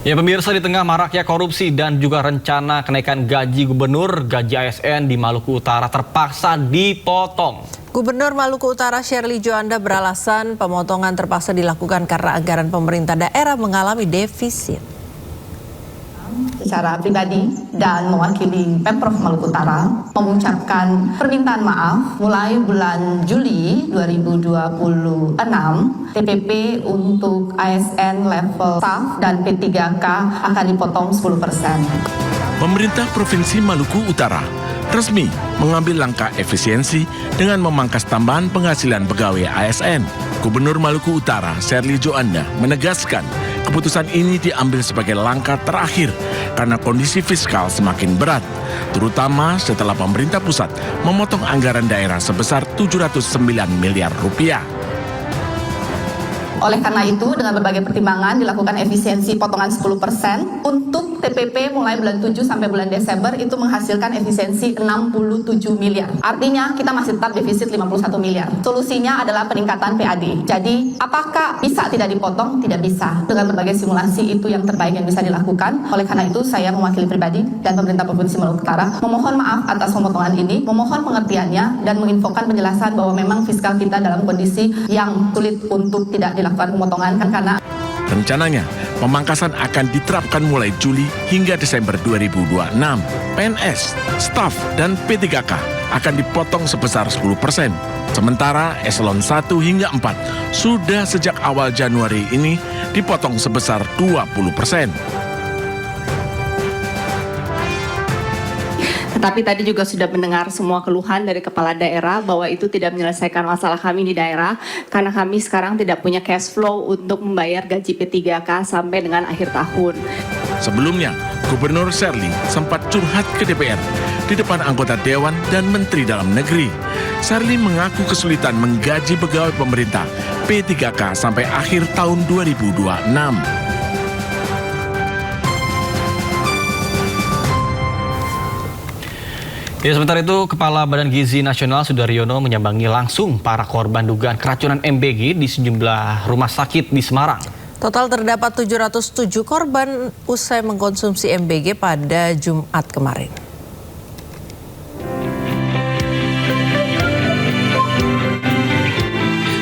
Ya pemirsa, di tengah maraknya korupsi dan juga rencana kenaikan gaji gubernur, gaji ASN di Maluku Utara terpaksa dipotong. Gubernur Maluku Utara Sherly Joanda beralasan pemotongan terpaksa dilakukan karena anggaran pemerintah daerah mengalami defisit. Secara pribadi dan mewakili Pemprov Maluku Utara mengucapkan permintaan maaf mulai bulan Juli 2026 TPP untuk ASN level staff dan P3K akan dipotong 10%. Pemerintah Provinsi Maluku Utara resmi mengambil langkah efisiensi dengan memangkas tambahan penghasilan pegawai ASN. Gubernur Maluku Utara Sherly Joanda menegaskan keputusan ini diambil sebagai langkah terakhir karena kondisi fiskal semakin berat, terutama setelah pemerintah pusat memotong anggaran daerah sebesar 709 miliar rupiah. Oleh karena itu, dengan berbagai pertimbangan dilakukan efisiensi potongan 10% untuk TPP mulai bulan 7 sampai bulan Desember itu menghasilkan efisiensi 67 miliar. Artinya kita masih tetap defisit 51 miliar. Solusinya adalah peningkatan PAD. Jadi, apakah bisa tidak dipotong? Tidak bisa. Dengan berbagai simulasi itu yang terbaik yang bisa dilakukan. Oleh karena itu, saya mewakili pribadi dan pemerintah Provinsi Maluku Utara memohon maaf atas pemotongan ini, memohon pengertiannya dan menginfokan penjelasan bahwa memang fiskal kita dalam kondisi yang sulit untuk tidak dilakukan pemotongan karena rencananya pemangkasan akan diterapkan mulai Juli hingga Desember 2026. PNS, staf, dan P3K akan dipotong sebesar 10%. Sementara eselon 1 hingga 4 sudah sejak awal Januari ini dipotong sebesar 20%. Tetapi tadi juga sudah mendengar semua keluhan dari kepala daerah bahwa itu tidak menyelesaikan masalah kami di daerah karena kami sekarang tidak punya cash flow untuk membayar gaji P3K sampai dengan akhir tahun. Sebelumnya, Gubernur Sherly sempat curhat ke DPR di depan anggota Dewan dan Menteri Dalam Negeri. Sherly mengaku kesulitan menggaji pegawai pemerintah P3K sampai akhir tahun 2026. Ya, sementara itu, Kepala Badan Gizi Nasional Sudaryono menyambangi langsung para korban dugaan keracunan MBG di sejumlah rumah sakit di Semarang. Total terdapat 707 korban usai mengkonsumsi MBG pada Jumat kemarin.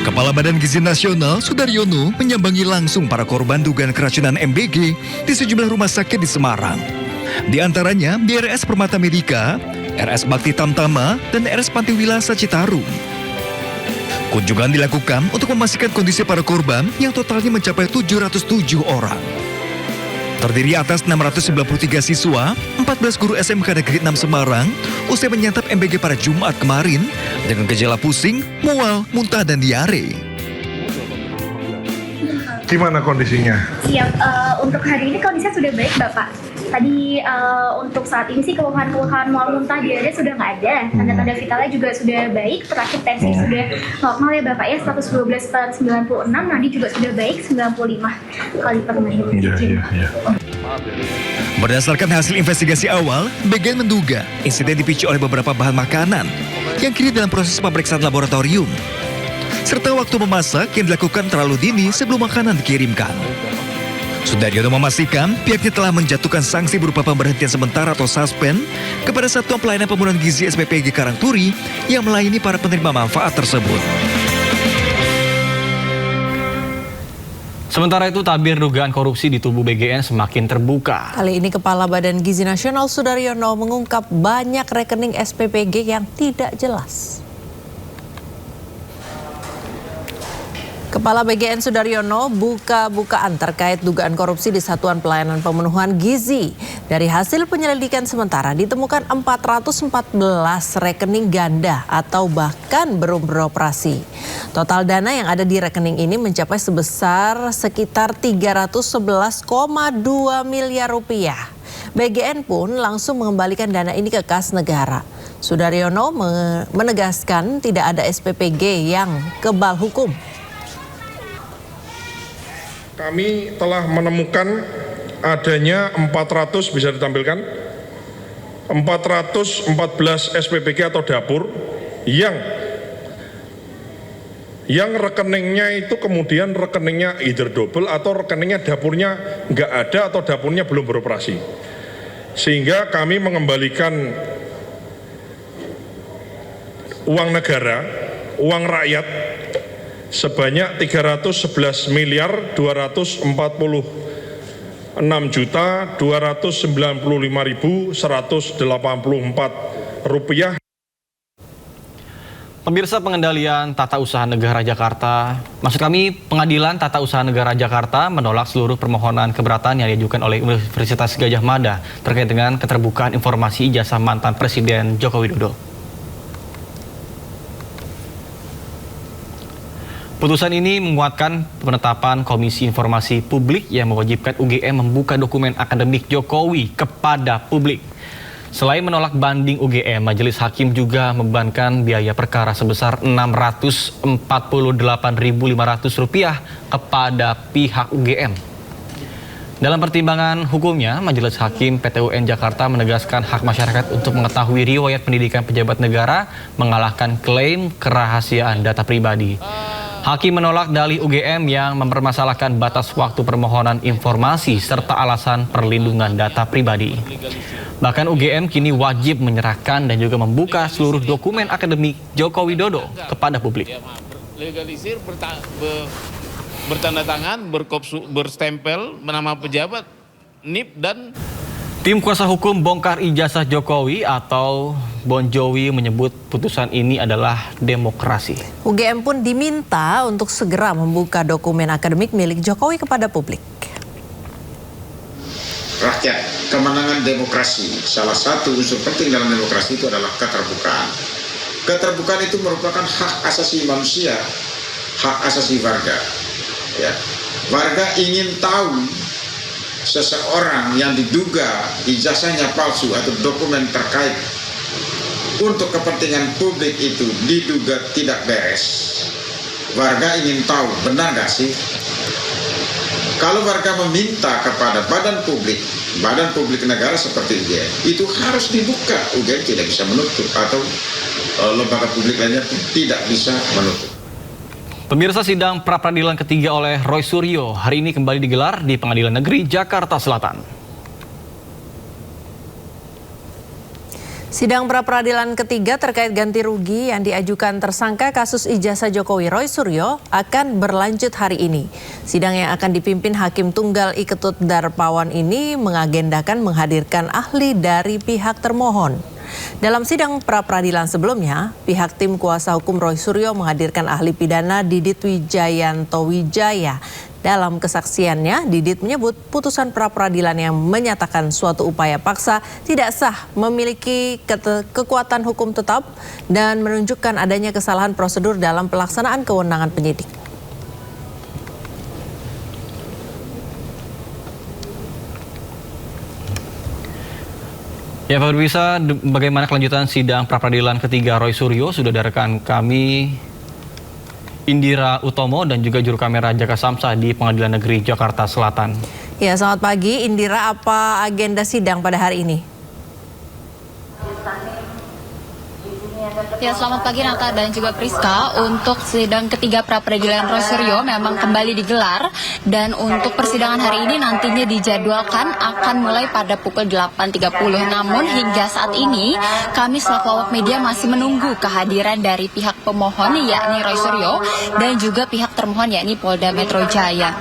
Kepala Badan Gizi Nasional Sudaryono menyambangi langsung para korban dugaan keracunan MBG di sejumlah rumah sakit di Semarang. Di antaranya di RS Permata Medika, RS Bakti Tamtama, dan RS Panti Wilasa Citarum. Kunjungan dilakukan untuk memastikan kondisi para korban yang totalnya mencapai 707 orang. Terdiri atas 693 siswa, 14 guru SMK Negeri 6 Semarang, usai menyantap MBG pada Jumat kemarin dengan gejala pusing, mual, muntah, dan diare. Gimana kondisinya? Siap, untuk hari ini kondisinya sudah baik Bapak. Tadi untuk saat ini sih keluhan-keluhan mual muntah diare sudah nggak ada. Tanda-tanda vitalnya juga sudah baik. Terakhir tensi sudah normal ya Bapak ya, 112/96. Nadi juga sudah baik, 95 kali per menit. Iya. Berdasarkan hasil investigasi awal, BGN menduga insiden dipicu oleh beberapa bahan makanan yang kini dalam proses pemeriksaan laboratorium, serta waktu memasak yang dilakukan terlalu dini sebelum makanan dikirimkan. Sudaryono memastikan pihaknya telah menjatuhkan sanksi berupa pemberhentian sementara atau suspend kepada Satuan Pelayanan Pembunuhan Gizi SPPG Karangturi yang melayani para penerima manfaat tersebut. Sementara itu, tabir dugaan korupsi di tubuh BGN semakin terbuka. Kali ini Kepala Badan Gizi Nasional Sudaryono mengungkap banyak rekening SPPG yang tidak jelas. Kepala BGN Sudaryono buka-bukaan terkait dugaan korupsi di Satuan Pelayanan Pemenuhan Gizi. Dari hasil penyelidikan sementara ditemukan 414 rekening ganda atau bahkan belum beroperasi. Total dana yang ada di rekening ini mencapai sebesar sekitar 311,2 miliar rupiah. BGN pun langsung mengembalikan dana ini ke kas negara. Sudaryono menegaskan tidak ada SPPG yang kebal hukum. Kami telah menemukan adanya 400, bisa ditampilkan, 414 SPPG atau dapur yang yang rekeningnya itu kemudian rekeningnya either double atau rekeningnya dapurnya nggak ada atau dapurnya belum beroperasi. Sehingga kami mengembalikan uang negara, uang rakyat sebanyak 311.246.295.184 rupiah. Pemirsa, Pengendalian Tata Usaha Negara Jakarta, maksud kami Pengadilan Tata Usaha Negara Jakarta menolak seluruh permohonan keberatan yang diajukan oleh Universitas Gadjah Mada terkait dengan keterbukaan informasi ijazah mantan Presiden Joko Widodo. Putusan ini menguatkan penetapan Komisi Informasi Publik yang mewajibkan UGM membuka dokumen akademik Jokowi kepada publik. Selain menolak banding UGM, Majelis Hakim juga membebankan biaya perkara sebesar Rp648.500 kepada pihak UGM. Dalam pertimbangan hukumnya, Majelis Hakim PT UN Jakarta menegaskan hak masyarakat untuk mengetahui riwayat pendidikan pejabat negara mengalahkan klaim kerahasiaan data pribadi. Hakim menolak dalih UGM yang mempermasalahkan batas waktu permohonan informasi serta alasan perlindungan data pribadi. Bahkan UGM kini wajib menyerahkan dan juga membuka seluruh dokumen akademik Joko Widodo kepada publik. Legalisir, bertanda tangan, berstempel, nama pejabat, NIP dan... Tim kuasa hukum bongkar ijazah Jokowi atau Bon Jovi menyebut putusan ini adalah demokrasi. UGM pun diminta untuk segera membuka dokumen akademik milik Jokowi kepada publik. Rakyat, kemenangan demokrasi. Salah satu unsur penting dalam demokrasi itu adalah keterbukaan. Keterbukaan itu merupakan hak asasi manusia, hak asasi warga. Ya. Warga ingin tahu seseorang yang diduga ijazahnya palsu atau dokumen terkait untuk kepentingan publik itu diduga tidak beres. Warga ingin tahu benar nggak sih? Kalau warga meminta kepada badan publik negara seperti UGM, itu harus dibuka. UGM tidak bisa menutup atau lembaga publik lainnya tidak bisa menutup. Pemirsa, sidang pra-peradilan ketiga oleh Roy Suryo hari ini kembali digelar di Pengadilan Negeri Jakarta Selatan. Sidang pra-peradilan ketiga terkait ganti rugi yang diajukan tersangka kasus ijazah Jokowi Roy Suryo akan berlanjut hari ini. Sidang yang akan dipimpin Hakim Tunggal I Ketut Darpawan ini mengagendakan menghadirkan ahli dari pihak termohon. Dalam sidang pra-peradilan sebelumnya, pihak tim kuasa hukum Roy Suryo menghadirkan ahli pidana Didit Wijayanto Wijaya. Dalam kesaksiannya, Didit menyebut putusan pra-peradilan yang menyatakan suatu upaya paksa tidak sah, memiliki kekuatan hukum tetap, dan menunjukkan adanya kesalahan prosedur dalam pelaksanaan kewenangan penyidik. Ya, Pak Pemirsa, bagaimana kelanjutan sidang pra-peradilan ketiga Roy Suryo? Sudah ada rekan kami Indira Utomo dan juga juru kamera Jaka Samsa di Pengadilan Negeri Jakarta Selatan. Ya, selamat pagi Indira, apa agenda sidang pada hari ini? Ya, selamat pagi Nata dan juga Priska. Untuk sidang ketiga pra-peradilan Roy Suryo memang kembali digelar, dan untuk persidangan hari ini nantinya dijadwalkan akan mulai pada pukul 8.30. Namun hingga saat ini kami selaku awak media masih menunggu kehadiran dari pihak pemohon yakni Roy Suryo dan juga pihak termohon yakni Polda Metro Jaya.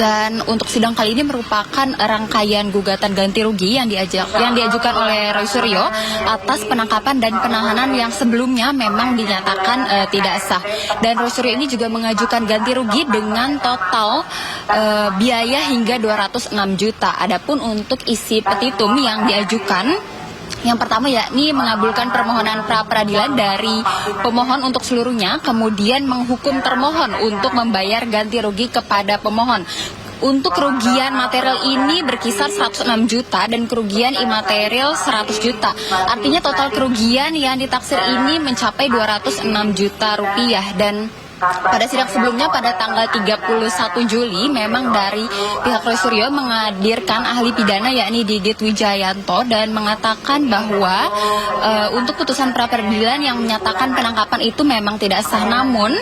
Dan untuk sidang kali ini merupakan rangkaian gugatan ganti rugi yang diajukan oleh Roy Suryo atas penangkapan dan penahanan yang sebelumnya memang dinyatakan tidak sah. Dan Roy Suryo ini juga mengajukan ganti rugi dengan total biaya hingga 206 juta. Adapun untuk isi petitum yang diajukan, yang pertama yakni mengabulkan permohonan pra-peradilan dari pemohon untuk seluruhnya, kemudian menghukum termohon untuk membayar ganti rugi kepada pemohon. Untuk kerugian material ini berkisar 106 juta dan kerugian imaterial 100 juta. Artinya total kerugian yang ditaksir ini mencapai 206 juta rupiah. Dan Pada sidang sebelumnya pada tanggal 31 Juli memang dari pihak Roy Suryo menghadirkan ahli pidana yakni Didit Wijayanto dan mengatakan bahwa untuk putusan pra peradilan yang menyatakan penangkapan itu memang tidak sah. Namun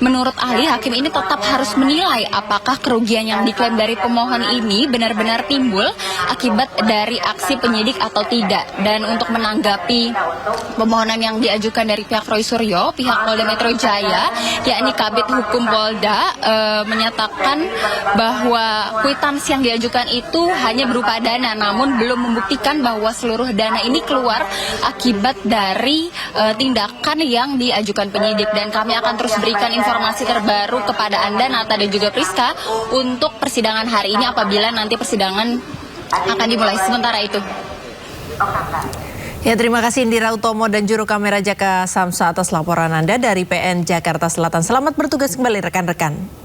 menurut ahli, hakim ini tetap harus menilai apakah kerugian yang diklaim dari pemohon ini benar-benar timbul akibat dari aksi penyidik atau tidak. Dan untuk menanggapi permohonan yang diajukan dari pihak Roy Suryo, pihak Polda Metro Jaya yakni Kabid Hukum Polda menyatakan bahwa kwitansi yang diajukan itu hanya berupa dana, namun belum membuktikan bahwa seluruh dana ini keluar akibat dari tindakan yang diajukan penyidik. Dan kami akan terus berikan informasi terbaru kepada Anda, Nata dan juga Priska, untuk persidangan hari ini apabila nanti persidangan akan dimulai. Sementara itu. Ya, terima kasih Indira Utomo dan juru kamera Jaka Samsa atas laporan Anda dari PN Jakarta Selatan. Selamat bertugas kembali rekan-rekan.